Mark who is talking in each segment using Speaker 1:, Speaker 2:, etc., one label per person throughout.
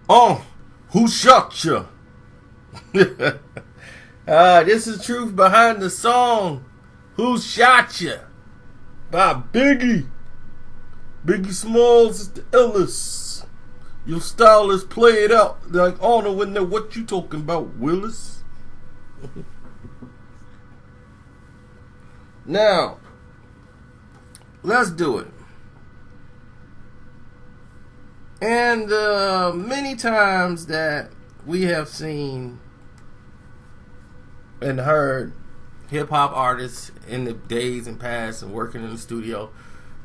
Speaker 1: Oh, who shot you? This is truth behind the song. Who shot you? By Biggie. Biggie Smalls is the illest. Your style is played out like honor when they're what you talking about, Willis. Now, let's do it. And many times that we have seen and heard hip-hop artists in the days and past and working in the studio,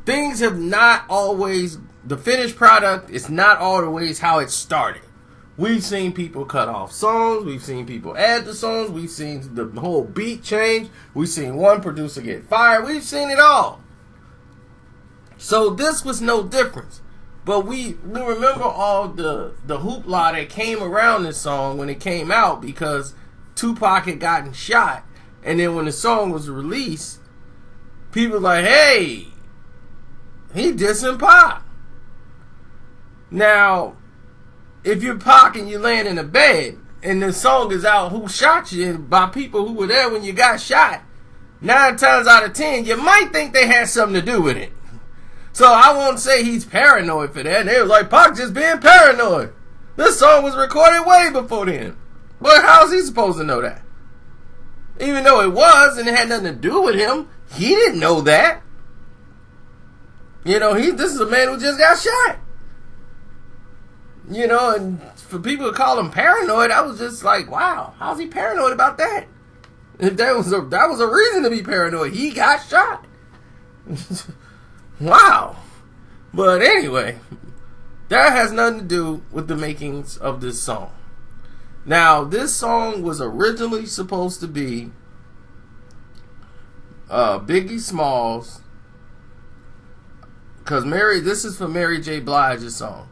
Speaker 1: things have not always, the finished product is not always how it started. We've seen people cut off songs, we've seen people add to songs, we've seen the whole beat change, we've seen one producer get fired, we've seen it all. So this was no difference. But we remember all the hoopla that came around this song when it came out because Tupac had gotten shot. And then when the song was released, people were like, hey, he dissing Pac. Now, if you're Pac and you're laying in a bed and the song is out, who shot you, by people who were there when you got shot, 9 times out of 10, you might think they had something to do with it. So I won't say he's paranoid for that. And they was like, Pac just being paranoid. This song was recorded way before then. But how's he supposed to know that? Even though it was and it had nothing to do with him, he didn't know that. You know, this is a man who just got shot. You know, and for people to call him paranoid, I was just like, wow, how's he paranoid about that? If that was a reason to be paranoid, he got shot. Wow. But anyway, that has nothing to do with the makings of this song. Now, this song was originally supposed to be Biggie Smalls, because this is for Mary J. Blige's song.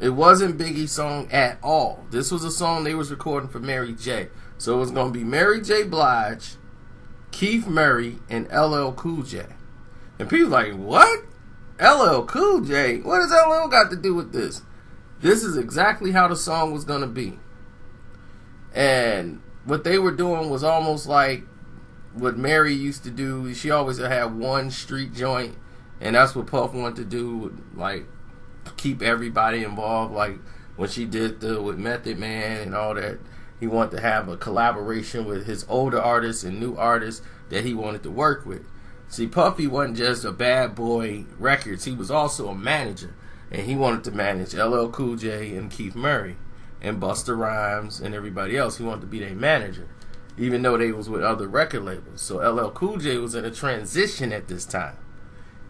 Speaker 1: It wasn't Biggie's song at all. This was a song they was recording for Mary J. So it was going to be Mary J. Blige, Keith Murray, and LL Cool J. And people like, what? LL Cool J? What does LL got to do with this? This is exactly how the song was going to be. And what they were doing was almost like what Mary used to do. She always had one street joint. And that's what Puff wanted to do. Like, keep everybody involved. Like, when she did with Method Man and all that. He wanted to have a collaboration with his older artists and new artists that he wanted to work with. See, Puffy wasn't just a bad boy records. He was also a manager. And he wanted to manage LL Cool J and Keith Murray and Busta Rhymes and everybody else. He wanted to be their manager, even though they was with other record labels. So LL Cool J was in a transition at this time.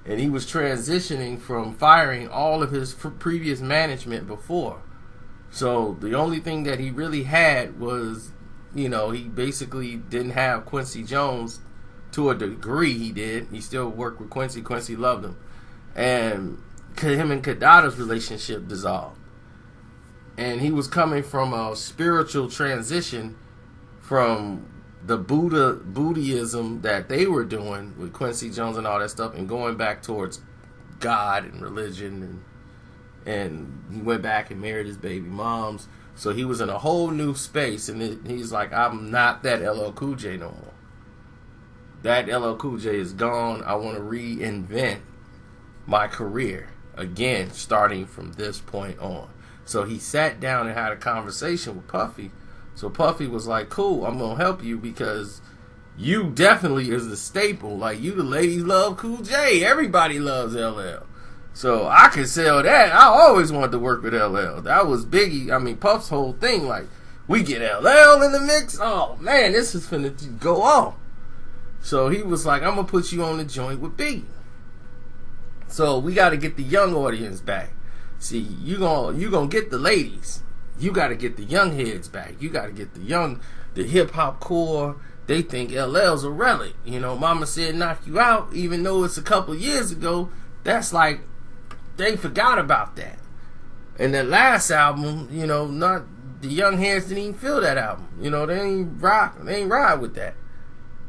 Speaker 1: And he was transitioning from firing all of his previous management before. So the only thing that he really had was, you know, he basically didn't have Quincy Jones. To a degree, he did. He still worked with Quincy. Quincy loved him. And him and Kadada's relationship dissolved. And he was coming from a spiritual transition from the Buddhism that they were doing with Quincy Jones and all that stuff, and going back towards God and religion. And he went back and married his baby moms. So he was in a whole new space. And he's like, I'm not that LL Cool J no more. That LL Cool J is gone. I want to reinvent my career again, starting from this point on. So he sat down and had a conversation with Puffy. So Puffy was like, cool, I'm going to help you because you definitely is the staple. Like, you the ladies love Cool J. Everybody loves LL. So I could sell that. I always wanted to work with LL. That was Puff's whole thing. Like, we get LL in the mix. Oh, man, this is finna go off. So he was like, I'm going to put you on the joint with Biggie. So we got to get the young audience back. See, you gonna get the ladies. You got to get the young heads back. You got to get the hip-hop core. They think LL's a relic. You know, Mama Said Knock You Out, even though it's a couple years ago, that's like, they forgot about that. And that last album, you know, the young heads didn't even feel that album. You know, they ain't ride with that.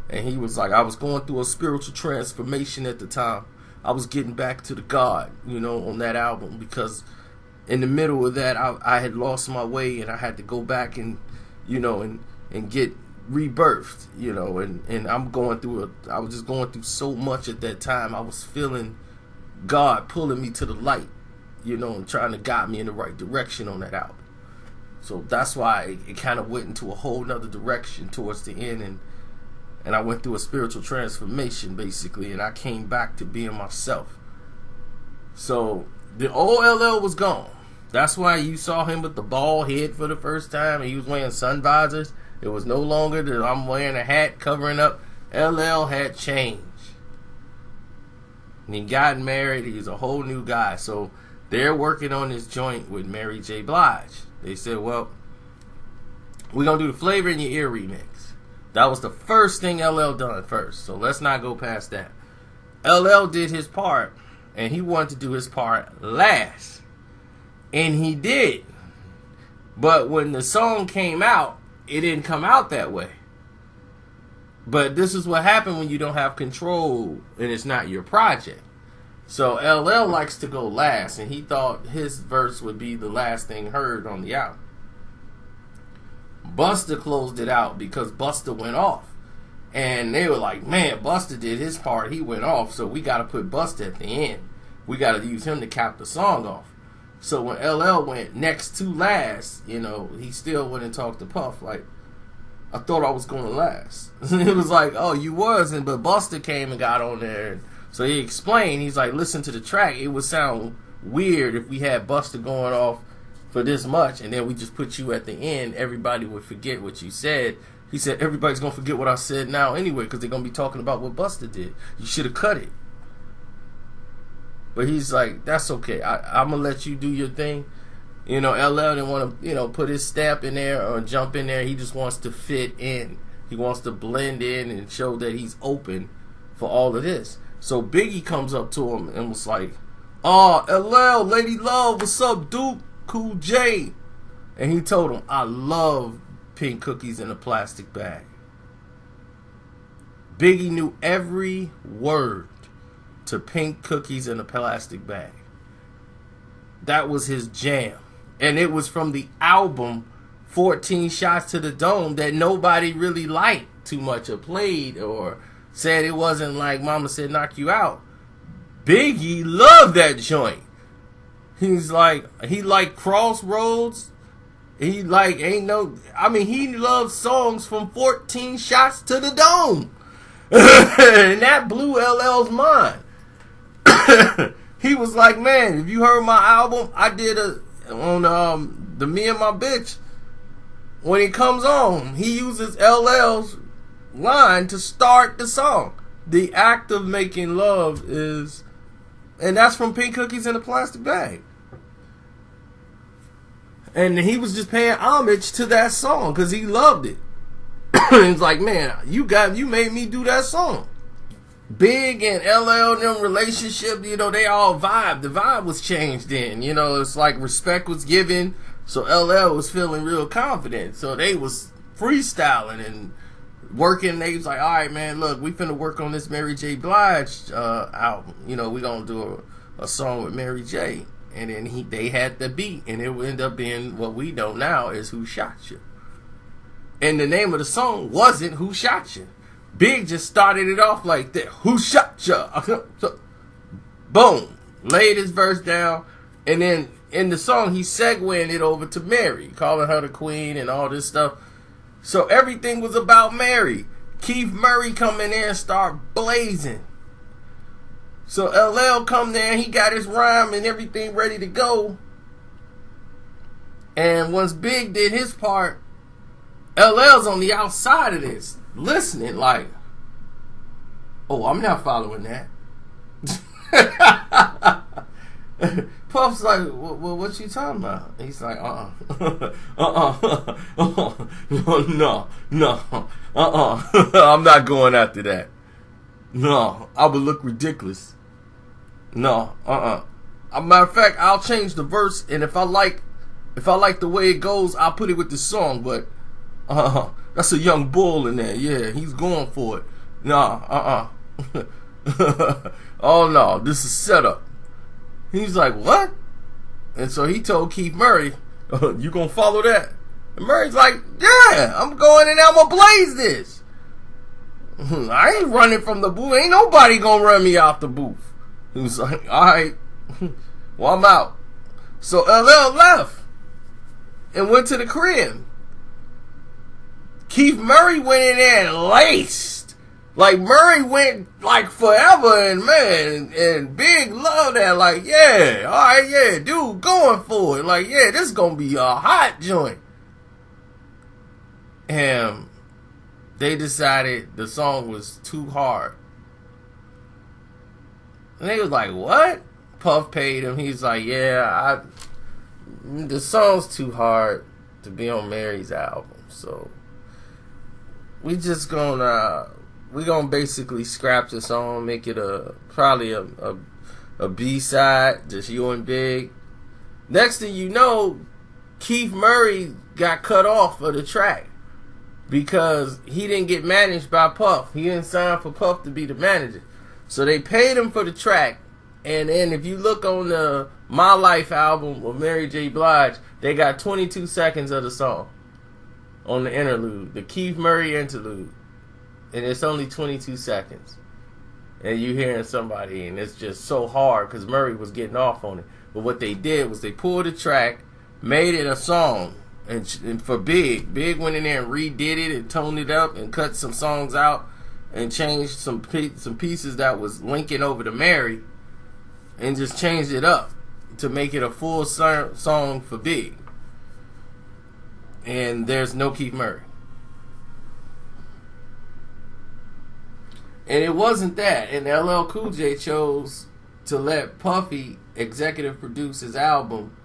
Speaker 1: And he was like, I was going through a spiritual transformation at the time. I was getting back to the God, you know, on that album because in the middle of that, I had lost my way, and I had to go back and, and get rebirthed, and I'm going through I was just going through so much at that time. I was feeling God pulling me to the light, and trying to guide me in the right direction on that album. So that's why it kind of went into a whole nother direction towards the end, and I went through a spiritual transformation, basically, and I came back to being myself. So the old LL was gone. That's why you saw him with the bald head for the first time, and he was wearing sun visors. It was no longer that I'm wearing a hat covering up. LL had changed. And he got married. He's a whole new guy. So they're working on this joint with Mary J. Blige. They said, well, we're going to do the Flavor in Your Ear remix. That was the first thing LL done first. So let's not go past that. LL did his part, and he wanted to do his part last. And he did. But when the song came out, it didn't come out that way. But this is what happened when you don't have control and it's not your project. So LL likes to go last, and he thought his verse would be the last thing heard on the album. Busta closed it out because Busta went off. And they were like, man, Busta did his part. He went off, so we got to put Busta at the end. We got to use him to cap the song off. So when LL went next to last, he still went and talked to Puff like, I thought I was going to last. It was like, oh, you wasn't, but Busta came and got on there. So he explained, he's like, listen to the track. It would sound weird if we had Busta going off for this much, and then we just put you at the end. Everybody would forget what you said. He said, everybody's going to forget what I said now anyway, because they're going to be talking about what Busta did. You should have cut it. But he's like, that's okay. I'm going to let you do your thing. LL didn't want to, put his stamp in there or jump in there. He just wants to fit in. He wants to blend in and show that he's open for all of this. So Biggie comes up to him and was like, oh, LL, Lady Love, what's up, Duke? Cool J. And he told him, I love pink cookies in a plastic bag. Biggie knew every word to pink cookies in a plastic bag. That was his jam. And it was from the album 14 Shots to the Dome that nobody really liked too much or played or said it wasn't like Mama Said Knock You Out. Biggie loved that joint. He's like, he liked Crossroads. He like, he loves songs from 14 Shots to the Dome. And that blew LL's mind. He was like, man, if you heard my album, I did on the Me and My Bitch. When it comes on, he uses LL's line to start the song. The act of making love is, and that's from Pink Cookies in a Plastic Bag. And he was just paying homage to that song because he loved it. He's like, man, you made me do that song. Big and LL and them relationship, they all vibe. The vibe was changed then. It's like respect was given. So LL was feeling real confident. So they was freestyling and working. They was like, all right, man, look, we finna work on this Mary J. Blige album. We gonna do a song with Mary J. And then they had the beat. And it would end up being what we know now is Who Shot You. And the name of the song wasn't Who Shot You. Big just started it off like that. Who shot ya? Boom. Laid his verse down. And then in the song, he segued it over to Mary, calling her the queen and all this stuff. So everything was about Mary. Keith Murray come in there and start blazing. So LL come there, he got his rhyme and everything ready to go. And once Big did his part, LL's on the outside of this, listening like, oh, I'm not following that. Puff's like, well, what you talking about? He's like, no, I'm not going after that. No, I would look ridiculous. No, As a matter of fact, I'll change the verse, and if I like the way it goes, I'll put it with the song. But that's a young bull in there. Yeah, he's going for it. No, oh no, this is setup. He's like, what? And so he told Keith Murray, you gonna follow that? And Murray's like, yeah, I'm going in there, I'm gonna blaze this. I ain't running from the booth. Ain't nobody gonna run me off the booth. He was like, alright, well, I'm out. So LL left and went to the crib. Keith Murray went in there and laced. Like, Murray went like forever, and man, and Big loved that. Like, yeah, alright, yeah, dude, going for it. Like, yeah, this is gonna be a hot joint. And they decided the song was too hard. And they was like, what? Puff paid him. He's like, yeah, the song's too hard to be on Mary's album. So we gonna basically scrap the song, make it probably a B-side, just you and Big. Next thing you know, Keith Murray got cut off of the track because he didn't get managed by Puff. He didn't sign for Puff to be the manager. So they paid him for the track. And then if you look on the My Life album of Mary J. Blige, they got 22 seconds of the song on the interlude, the Keith Murray interlude. And it's only 22 seconds. And you hearing somebody, and it's just so hard because Murray was getting off on it. But what they did was they pulled the track, made it a song. And for Big went in there and redid it and toned it up and cut some songs out and changed some pieces that was linking over to Mary. And just changed it up to make it a full song for Big. And there's no Keith Murray. And it wasn't that. And LL Cool J chose to let Puffy executive produce his album.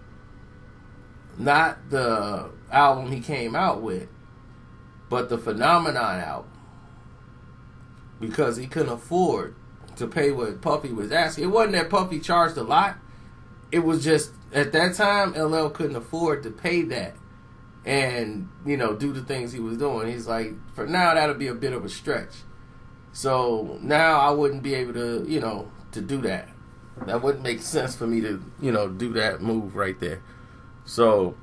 Speaker 1: Not the album he came out with, but the Phenomenon album. Because he couldn't afford to pay what Puffy was asking. It wasn't that Puffy charged a lot. It was just, at that time, LL couldn't afford to pay that and, do the things he was doing. He's like, for now, that'll be a bit of a stretch. So now I wouldn't be able to, to do that. That wouldn't make sense for me to, do that move right there. So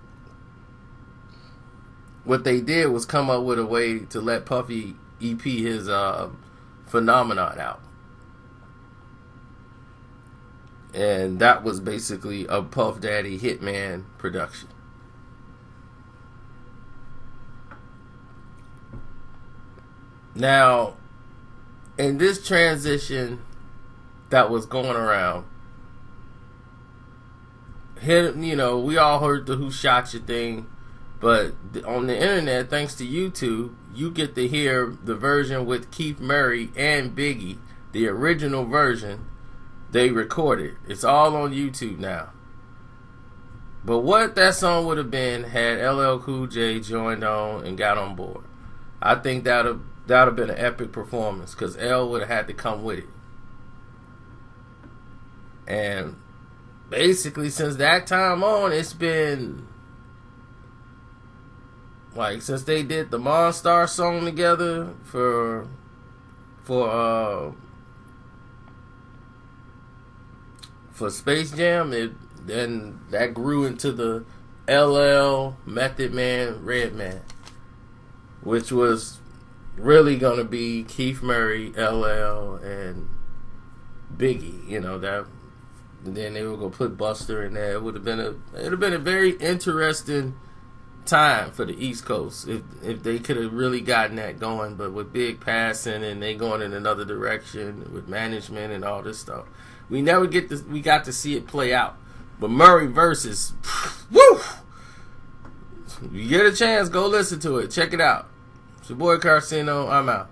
Speaker 1: what they did was come up with a way to let Puffy EP his Phenomenon out. And that was basically a Puff Daddy Hitman production. Now, in this transition that was going around, we all heard the Who Shot You thing, but on the internet, thanks to YouTube, you get to hear the version with Keith Murray and Biggie, the original version. They recorded. It's all on YouTube now. But what that song would have been had LL Cool J joined on and got on board. I think that would have been an epic performance because L would have had to come with it. And basically since that time on, it's been like since they did the Monstar song together for Space Jam, then that grew into the LL, Method Man, Redman, which was really gonna be Keith Murray, LL, and Biggie. That. And then they were gonna put Buster in there. It would have been a very interesting time for the East Coast if they could have really gotten that going. But with Big passing and they going in another direction with management and all this stuff. We never got to see it play out. But Murray versus, woo! You get a chance, go listen to it. Check it out. It's your boy Carcino. I'm out.